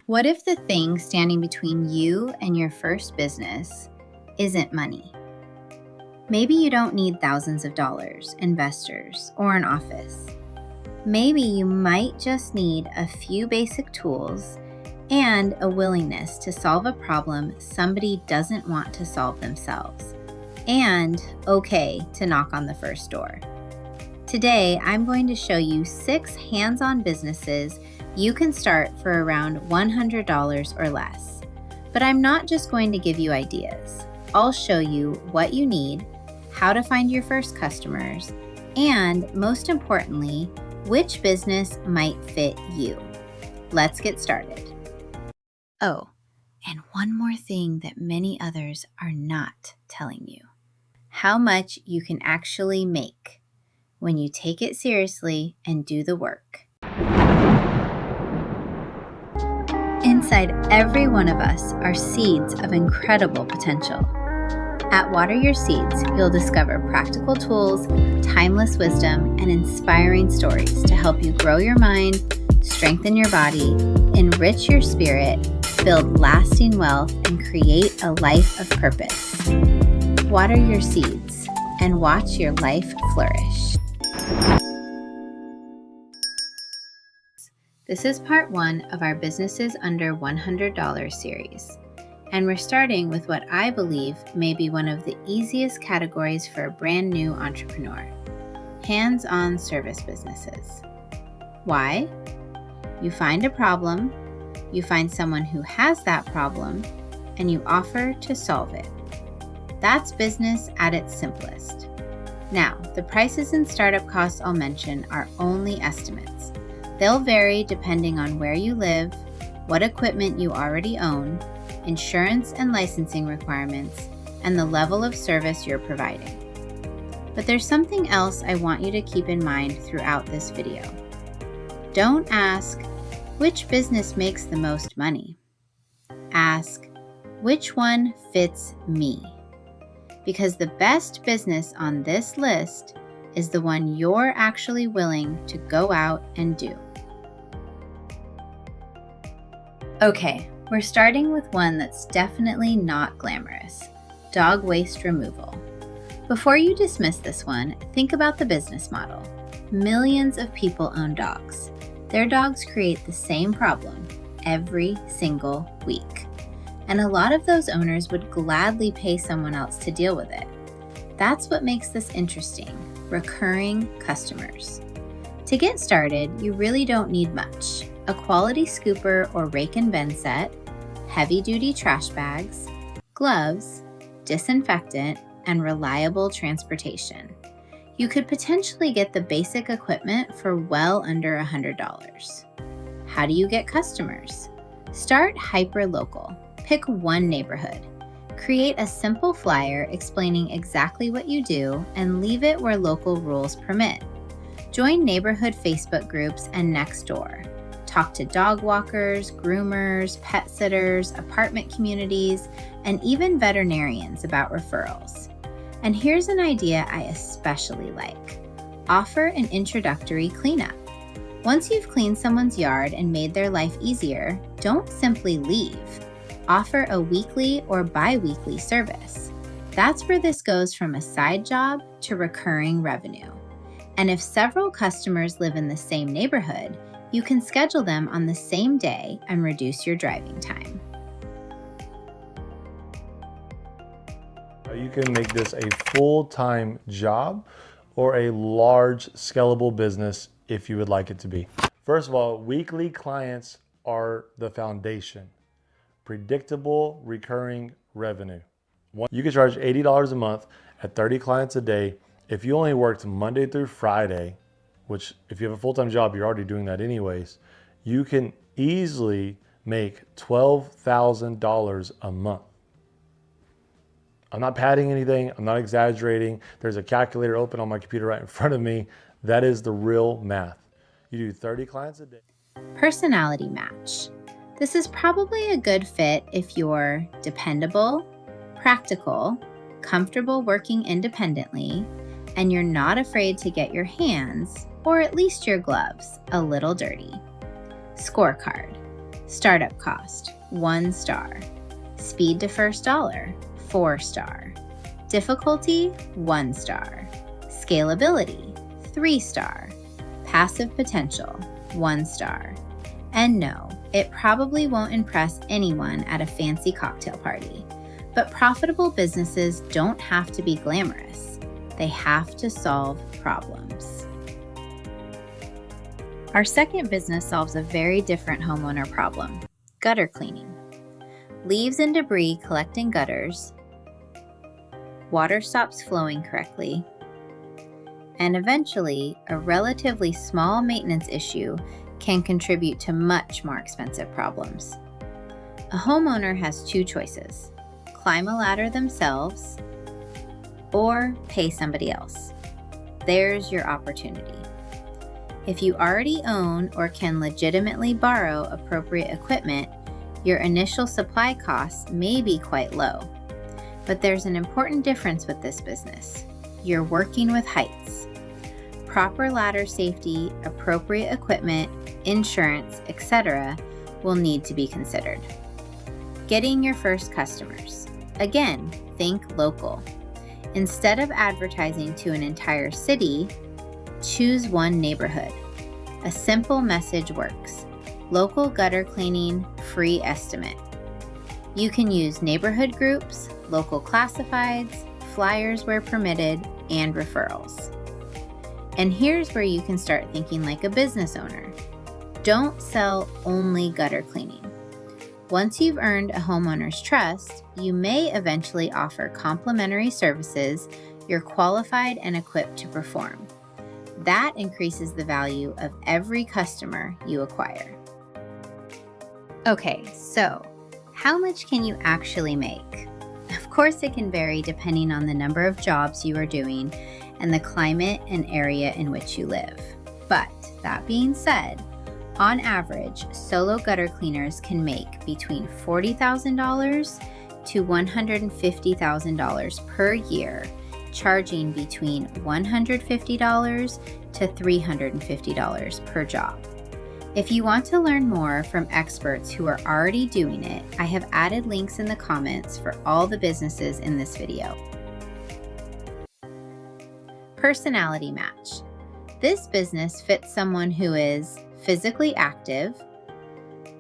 What if the thing standing between you and your first business isn't money? Maybe you don't need thousands of dollars, investors, or an office. Maybe you might just need a few basic tools and a willingness to solve a problem somebody doesn't want to solve themselves, and okay to knock on the first door. Today, I'm going to show you 6 hands-on businesses you can start for around $100 or less. But I'm not just going to give you ideas. I'll show you what you need, how to find your first customers, and most importantly, which business might fit you. Let's get started. Oh, and one more thing that many others are not telling you: how much you can actually make when you take it seriously and do the work. Inside every one of us are seeds of incredible potential. At Water Your Seeds, you'll discover practical tools, timeless wisdom, and inspiring stories to help you grow your mind, strengthen your body, enrich your spirit, build lasting wealth, and create a life of purpose. Water your seeds and watch your life flourish. This is part 1 of our Businesses Under $100 series, and we're starting with what I believe may be one of the easiest categories for a brand new entrepreneur: hands-on service businesses. Why? You find a problem, you find someone who has that problem, and you offer to solve it. That's business at its simplest. Now, the prices and startup costs I'll mention are only estimates. They'll vary depending on where you live, what equipment you already own, insurance and licensing requirements, and the level of service you're providing. But there's something else I want you to keep in mind throughout this video. Don't ask, which business makes the most money? Ask, which one fits me? Because the best business on this list is the one you're actually willing to go out and do. Okay, we're starting with one that's definitely not glamorous: dog waste removal. Before you dismiss this one, think about the business model. Millions of people own dogs. Their dogs create the same problem every single week. And a lot of those owners would gladly pay someone else to deal with it. That's what makes this interesting: recurring customers. To get started, you really don't need much: a quality scooper or rake and bend set, heavy-duty trash bags, gloves, disinfectant, and reliable transportation. You could potentially get the basic equipment for well under $100. How do you get customers? Start hyper-local. Pick one neighborhood. Create a simple flyer explaining exactly what you do and leave it where local rules permit. Join neighborhood Facebook groups and Nextdoor. Talk to dog walkers, groomers, pet sitters, apartment communities, and even veterinarians about referrals. And here's an idea I especially like: offer an introductory cleanup. Once you've cleaned someone's yard and made their life easier, don't simply leave. Offer a weekly or bi-weekly service. That's where this goes from a side job to recurring revenue. And if several customers live in the same neighborhood, you can schedule them on the same day and reduce your driving time. You can make this a full-time job or a large scalable business if you would like it to be. First of all, weekly clients are the foundation. Predictable recurring revenue. You can charge $80 a month at 30 clients a day. If you only worked Monday through Friday, which if you have a full-time job, you're already doing that anyways, you can easily make $12,000 a month. I'm not padding anything. I'm not exaggerating. There's a calculator open on my computer right in front of me. That is the real math. You do 30 clients a day. Personality match. This is probably a good fit if you're dependable, practical, comfortable working independently, and you're not afraid to get your hands, or at least your gloves, a little dirty. Scorecard. Startup cost, 1 star. Speed to first dollar, 4 star. Difficulty, 1 star. Scalability, 3 star. Passive potential, 1 star. And no, it probably won't impress anyone at a fancy cocktail party. But profitable businesses don't have to be glamorous. They have to solve problems. Our second business solves a very different homeowner problem: gutter cleaning. Leaves and debris collect in gutters, water stops flowing correctly, and eventually a relatively small maintenance issue can contribute to much more expensive problems. A homeowner has 2 choices: climb a ladder themselves or pay somebody else. There's your opportunity. If you already own or can legitimately borrow appropriate equipment, your initial supply costs may be quite low. But there's an important difference with this business. You're working with heights. Proper ladder safety, appropriate equipment, insurance, etc. will need to be considered. Getting your first customers. Again, think local. Instead of advertising to an entire city, choose one neighborhood. A simple message works. Local gutter cleaning, free estimate. You can use neighborhood groups, local classifieds, flyers where permitted, and referrals. And here's where you can start thinking like a business owner. Don't sell only gutter cleaning. Once you've earned a homeowner's trust, you may eventually offer complimentary services you're qualified and equipped to perform. That increases the value of every customer you acquire. Okay, so how much can you actually make? Of course, it can vary depending on the number of jobs you are doing and the climate and area in which you live. But that being said, on average, solo gutter cleaners can make between $40,000 to $150,000 per year, charging between $150 to $350 per job. If you want to learn more from experts who are already doing it, I have added links in the comments for all the businesses in this video. Personality match. This business fits someone who is physically active,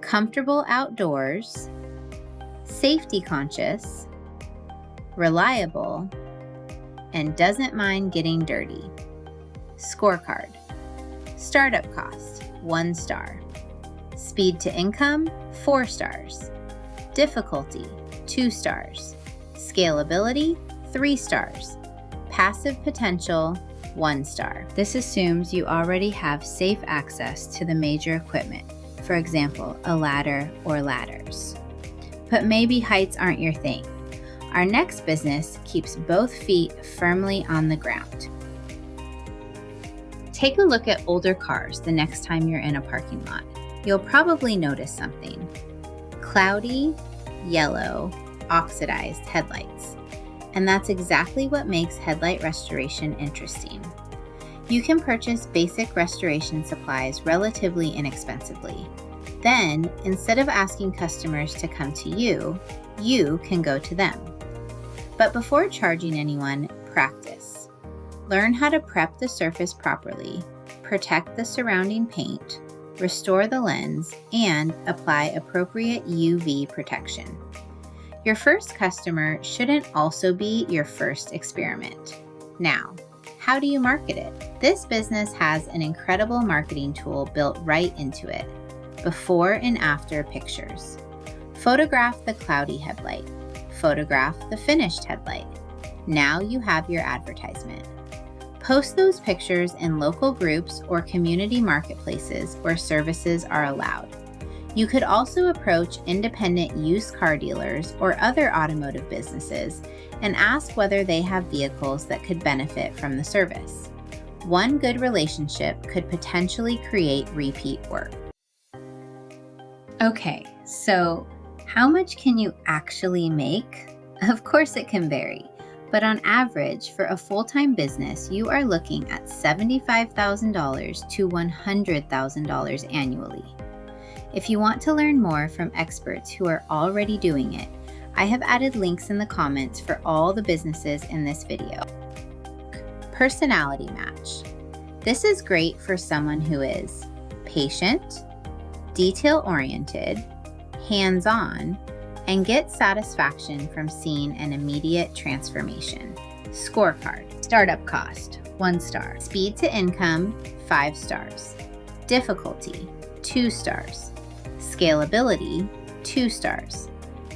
comfortable outdoors, safety conscious, reliable, and doesn't mind getting dirty. Scorecard. Startup cost, 1 star. Speed to income, 4 stars. Difficulty, 2 stars. Scalability, 3 stars. Passive potential, 1 star. This assumes you already have safe access to the major equipment, for example, a ladder or ladders. But maybe heights aren't your thing. Our next business keeps both feet firmly on the ground. Take a look at older cars the next time you're in a parking lot. You'll probably notice something. Cloudy, yellow, oxidized headlights. And that's exactly what makes headlight restoration interesting. You can purchase basic restoration supplies relatively inexpensively. Then, instead of asking customers to come to you, you can go to them. But before charging anyone, practice. Learn how to prep the surface properly, protect the surrounding paint, restore the lens, and apply appropriate UV protection. Your first customer shouldn't also be your first experiment. Now, how do you market it? This business has an incredible marketing tool built right into it. Before and after pictures. Photograph the cloudy headlight. Photograph the finished headlight. Now you have your advertisement. Post those pictures in local groups or community marketplaces where services are allowed. You could also approach independent used car dealers or other automotive businesses and ask whether they have vehicles that could benefit from the service. One good relationship could potentially create repeat work. Okay, so how much can you actually make? Of course it can vary, but on average, for a full-time business, you are looking at $75,000 to $100,000 annually. If you want to learn more from experts who are already doing it, I have added links in the comments for all the businesses in this video. Personality match. This is great for someone who is patient, detail-oriented, hands-on, and gets satisfaction from seeing an immediate transformation. Scorecard. Startup cost, 1 star. Speed to income, 5 stars. Difficulty, 2 stars. Scalability, 2 stars.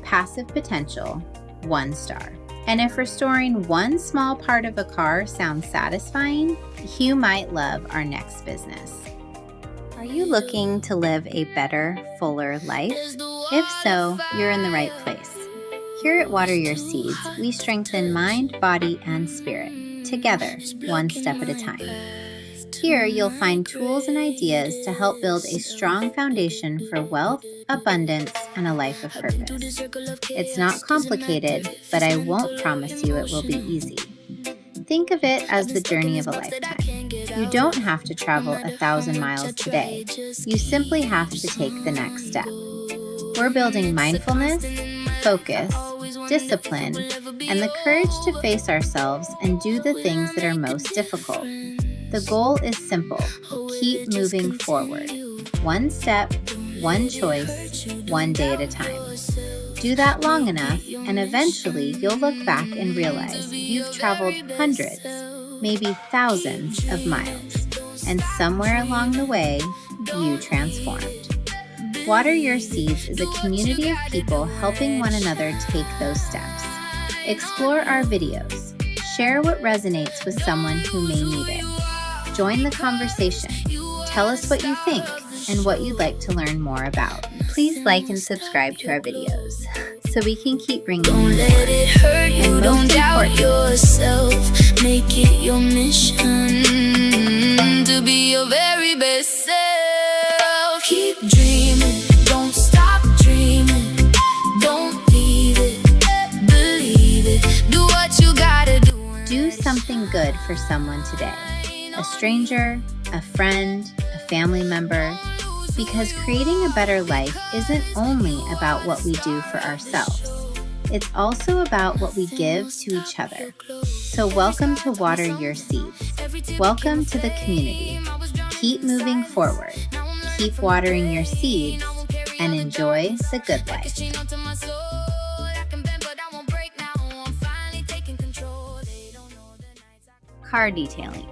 Passive potential, 1 star. And if restoring one small part of a car sounds satisfying, you might love our next business. Are you looking to live a better, fuller life? If so, you're in the right place. Here at Water Your Seeds, we strengthen mind, body, and spirit, together, one step at a time. Here, you'll find tools and ideas to help build a strong foundation for wealth, abundance, and a life of purpose. It's not complicated, but I won't promise you it will be easy. Think of it as the journey of a lifetime. You don't have to travel 1,000 miles today. You simply have to take the next step. We're building mindfulness, focus, discipline, and the courage to face ourselves and do the things that are most difficult. The goal is simple. Keep moving forward. One step, one choice, one day at a time. Do that long enough, and eventually you'll look back and realize you've traveled hundreds, maybe thousands of miles, and somewhere along the way, you transformed. Water Your Seeds is a community of people helping one another take those steps. Explore our videos. Share what resonates with someone who may need it. Join the conversation. Tell us what you think and what you'd like to learn more about. Please like and subscribe to our videos so we can keep bringing you more. Don't let it hurt you, don't doubt yourself. Make it your mission to be your very best self. Keep dreaming, don't stop dreaming. Don't leave it, believe it. Do what you gotta do. Do something good for someone today. A stranger, a friend, a family member, because creating a better life isn't only about what we do for ourselves. It's also about what we give to each other. So welcome to Water Your Seeds. Welcome to the community. Keep moving forward. Keep watering your seeds and enjoy the good life. Car detailing.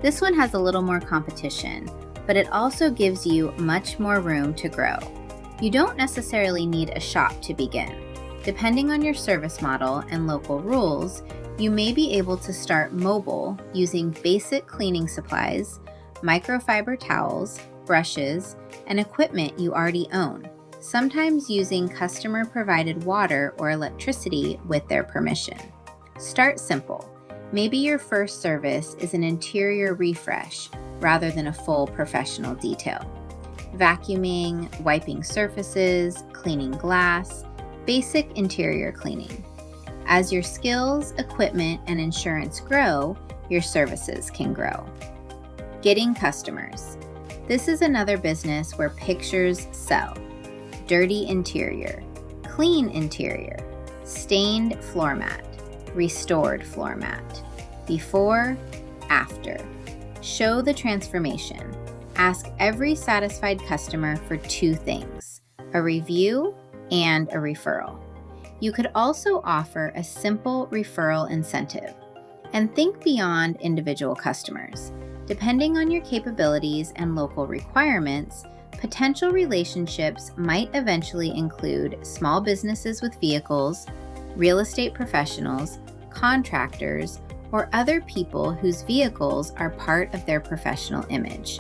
This one has a little more competition, but it also gives you much more room to grow. You don't necessarily need a shop to begin. Depending on your service model and local rules, you may be able to start mobile using basic cleaning supplies, microfiber towels, brushes, and equipment you already own, sometimes using customer-provided water or electricity with their permission. Start simple. Maybe your first service is an interior refresh rather than a full professional detail. Vacuuming, wiping surfaces, cleaning glass, basic interior cleaning. As your skills, equipment, and insurance grow, your services can grow. Getting customers. This is another business where pictures sell. Dirty interior, clean interior, stained floor mat, restored floor mat. Before, after. Show the transformation. Ask every satisfied customer for 2 things, a review and a referral. You could also offer a simple referral incentive. And think beyond individual customers. Depending on your capabilities and local requirements, potential relationships might eventually include small businesses with vehicles, real estate professionals, contractors, or other people whose vehicles are part of their professional image.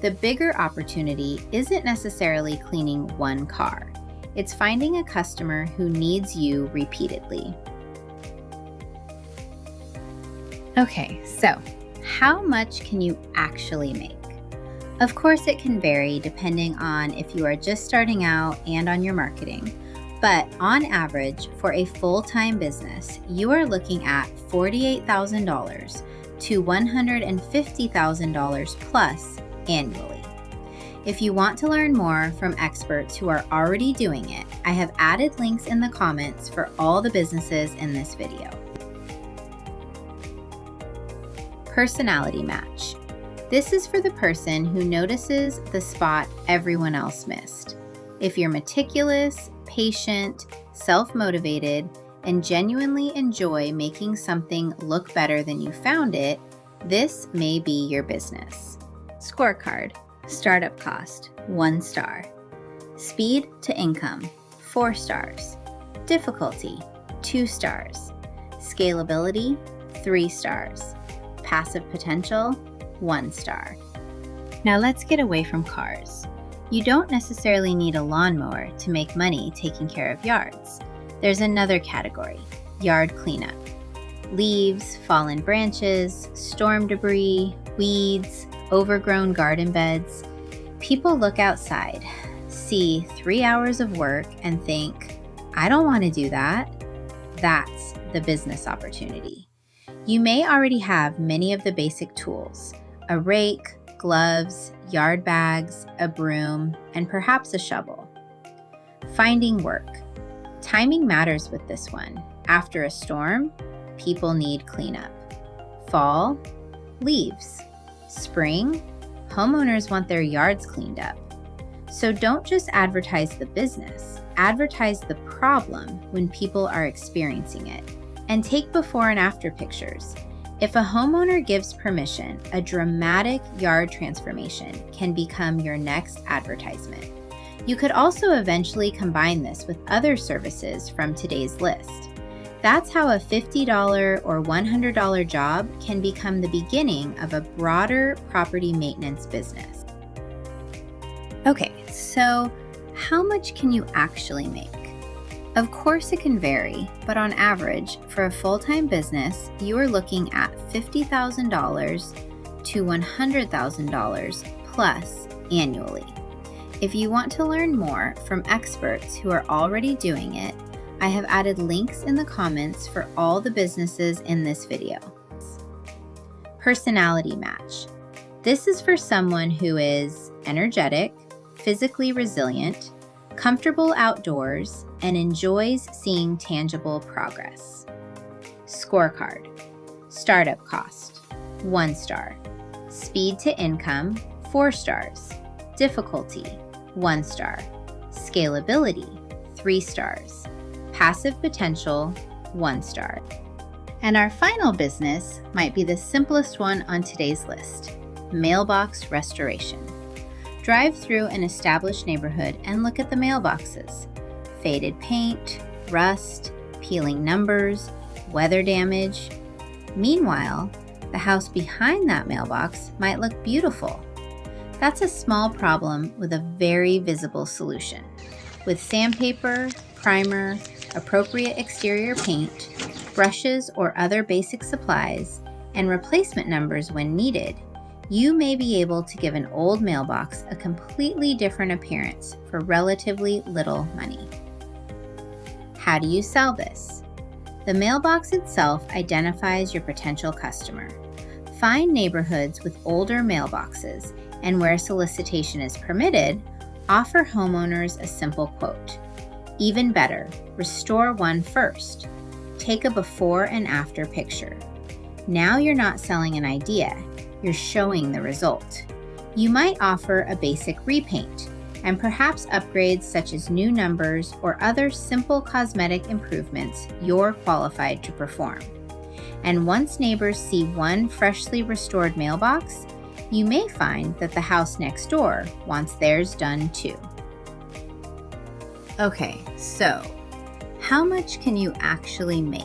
The bigger opportunity isn't necessarily cleaning one car. It's finding a customer who needs you repeatedly. Okay, so how much can you actually make? Of course, it can vary depending on if you are just starting out and on your marketing. But on average, for a full-time business, you are looking at $48,000 to $150,000 plus annually. If you want to learn more from experts who are already doing it, I have added links in the comments for all the businesses in this video. Personality match. This is for the person who notices the spot everyone else missed. If you're meticulous, patient, self-motivated, and genuinely enjoy making something look better than you found it, this may be your business. Scorecard. Startup cost, 1 star. Speed to income, 4 stars. Difficulty, 2 stars. Scalability, 3 stars. Passive potential, 1 star. Now let's get away from cars. You don't necessarily need a lawnmower to make money taking care of yards. There's another category, yard cleanup. Leaves, fallen branches, storm debris, weeds, overgrown garden beds. People look outside, see 3 hours of work, and think, I don't want to do that. That's the business opportunity. You may already have many of the basic tools, a rake, gloves, yard bags, a broom, and perhaps a shovel. Finding work. Timing matters with this one. After a storm, people need cleanup. Fall, leaves. Spring, homeowners want their yards cleaned up. So don't just advertise the business, advertise the problem when people are experiencing it. And take before and after pictures. If a homeowner gives permission, a dramatic yard transformation can become your next advertisement. You could also eventually combine this with other services from today's list. That's how a $50 or $100 job can become the beginning of a broader property maintenance business. Okay, so how much can you actually make? Of course it can vary, but on average, for a full-time business, you are looking at $50,000 to $100,000 plus annually. If you want to learn more from experts who are already doing it, I have added links in the comments for all the businesses in this video. Personality match. This is for someone who is energetic, physically resilient, comfortable outdoors, and enjoys seeing tangible progress. Scorecard. Startup cost, 1 star. Speed to income, 4 stars. Difficulty, 1 star. Scalability, 3 stars. Passive potential, 1 star. And our final business might be the simplest one on today's list, mailbox restoration. Drive through an established neighborhood and look at the mailboxes. Faded paint, rust, peeling numbers, weather damage. Meanwhile, the house behind that mailbox might look beautiful. That's a small problem with a very visible solution. With sandpaper, primer, appropriate exterior paint, brushes or other basic supplies, and replacement numbers when needed, you may be able to give an old mailbox a completely different appearance for relatively little money. How do you sell this? The mailbox itself identifies your potential customer. Find neighborhoods with older mailboxes, and where solicitation is permitted, offer homeowners a simple quote. Even better, restore one first. Take a before and after picture. Now you're not selling an idea, you're showing the result. You might offer a basic repaint and perhaps upgrades such as new numbers or other simple cosmetic improvements you're qualified to perform. And once neighbors see one freshly restored mailbox, you may find that the house next door wants theirs done too. Okay, so how much can you actually make?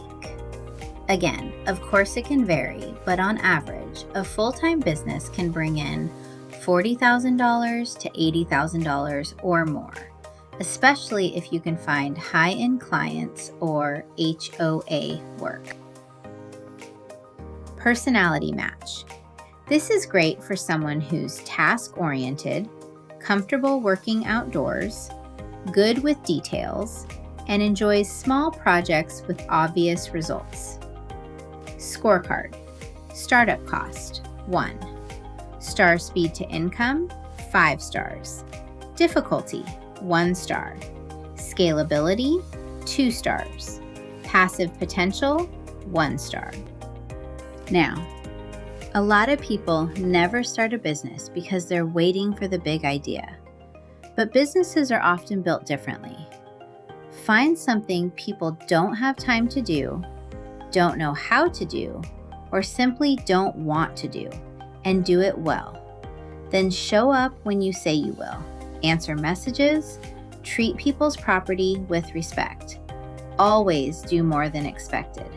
Again, of course it can vary, but on average, a full-time business can bring in $40,000 to $80,000 or more, especially if you can find high-end clients or HOA work. Personality match. This is great for someone who's task-oriented, comfortable working outdoors, good with details, and enjoys small projects with obvious results. Scorecard. Startup cost, 1. Star speed to income, 5 stars. Difficulty, 1 star. Scalability, 2 stars. Passive potential, 1 star. Now, a lot of people never start a business because they're waiting for the big idea. But businesses are often built differently. Find something people don't have time to do, don't know how to do, or simply don't want to do, and do it well. Then show up when you say you will. Answer messages, treat people's property with respect. Always do more than expected.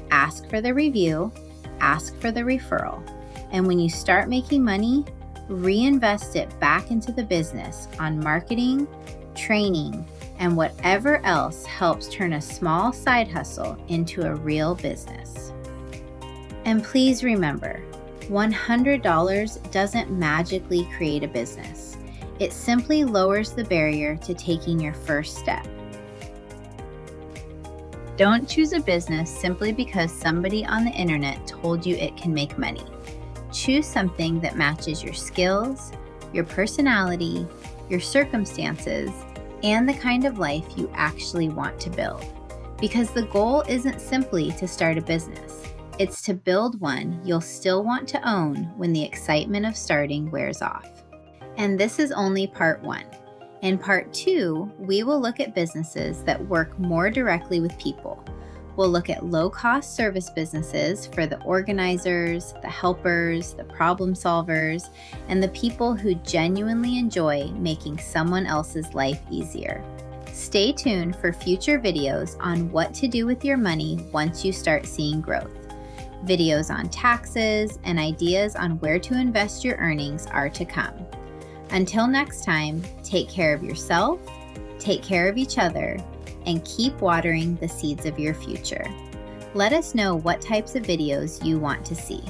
Ask for the review, ask for the referral, and when you start making money, reinvest it back into the business on marketing, training, and whatever else helps turn a small side hustle into a real business. And please remember, $100 doesn't magically create a business. It simply lowers the barrier to taking your first step. Don't choose a business simply because somebody on the internet told you it can make money. Choose something that matches your skills, your personality, your circumstances, and the kind of life you actually want to build. Because the goal isn't simply to start a business. It's to build one you'll still want to own when the excitement of starting wears off. And this is only part 1. In part 2, we will look at businesses that work more directly with people. We'll look at low-cost service businesses for the organizers, the helpers, the problem solvers, and the people who genuinely enjoy making someone else's life easier. Stay tuned for future videos on what to do with your money once you start seeing growth. Videos on taxes and ideas on where to invest your earnings are to come. Until next time, take care of yourself, take care of each other, and keep watering the seeds of your future. Let us know what types of videos you want to see.